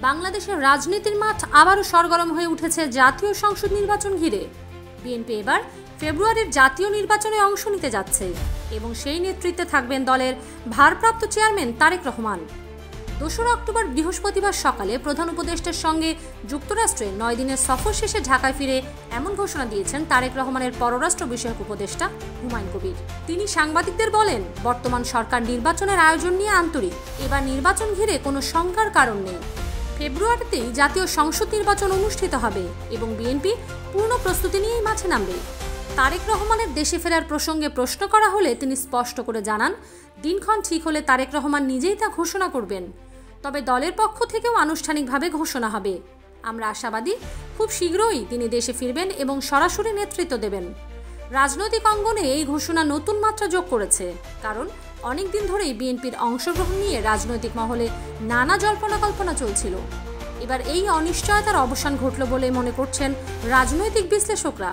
বাংলাদেশের রাজনীতির মাঠ আবারও সরগরম হয়ে উঠেছে জাতীয় সংসদ নির্বাচন ঘিরে। বিএনপি এবার ফেব্রুয়ারির জাতীয় নির্বাচনে অংশ নিতে যাচ্ছে এবং সেই নেতৃত্বে থাকবেন দলের ভারপ্রাপ্ত চেয়ারম্যান তারেক রহমান। 2 অক্টোবর বৃহস্পতিবার সকালে প্রধান উপদেষ্টার সঙ্গে যুক্তরাষ্ট্রে 9 দিনের সফর শেষে ঢাকায় ফিরে এমন ঘোষণা দিয়েছেন তারেক রহমানের পররাষ্ট্র বিষয়ক উপদেষ্টা হুমায়ুন কবির। তিনি সাংবাদিকদের বলেন, বর্তমান সরকার নির্বাচনের আয়োজন নিয়ে আন্তরিক। এবার নির্বাচন ঘিরে কোনো শঙ্কার কারণ নেই। ফেব্রুয়ারিতেই জাতীয় সংসদ নির্বাচন অনুষ্ঠিত হবে এবং বিএনপি পূর্ণ প্রস্তুতি নিয়েই মাঠে নামবে। তারেক রহমানের দেশে ফেরার প্রসঙ্গে প্রশ্ন করা হলে তিনি স্পষ্ট করে জানান, দিনক্ষণ ঠিক হলে তারেক রহমান নিজেই তা ঘোষণা করবেন। তবে দলের পক্ষ থেকেও আনুষ্ঠানিকভাবে ঘোষণা হবে। আমরা আশাবাদী, খুব শীঘ্রই তিনি দেশে ফিরবেন এবং সরাসরি নেতৃত্ব দেবেন। রাজনৈতিক অঙ্গনে এই ঘোষণা নতুন মাত্রা যোগ করেছে, কারণ অনেকদিন ধরেই বিএনপির অংশগ্রহণ নিয়ে রাজনৈতিক মহলে নানা জল্পনা কল্পনা চলছিল। এবার এই অনিশ্চয়তার অবসান ঘটল বলে মনে করছেন রাজনৈতিক বিশ্লেষকরা।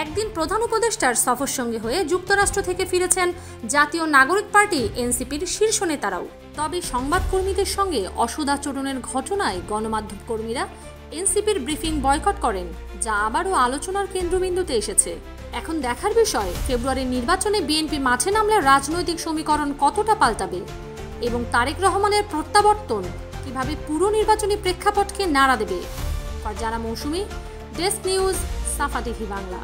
একদিন প্রধান উপদেষ্টার সফর সঙ্গে হয়ে যুক্তরাষ্ট্র থেকে ফিরেছেন জাতীয় নাগরিক পার্টি এনসিপির শীর্ষ নেতারাও। তবে সংবাদকর্মীদের সঙ্গে অসদাচরণের ঘটনায় গণমাধ্যম কর্মীরা এনসিপির ব্রিফিং বয়কট করেন, যা আবারও আলোচনার কেন্দ্রবিন্দুতে এসেছে। এখন দেখার বিষয়, ফেব্রুয়ারির নির্বাচনে বিএনপি মাঠে নামলে রাজনৈতিক সমীকরণ কতটা পাল্টাবে এবং তারেক রহমানের প্রত্যাবর্তন কিভাবে পুরো নির্বাচনী প্রেক্ষাপটকে নাড়া দেবে। ফারজানা মৌসুমী, ডেস্ক নিউজ, সাফা টিভি বাংলা।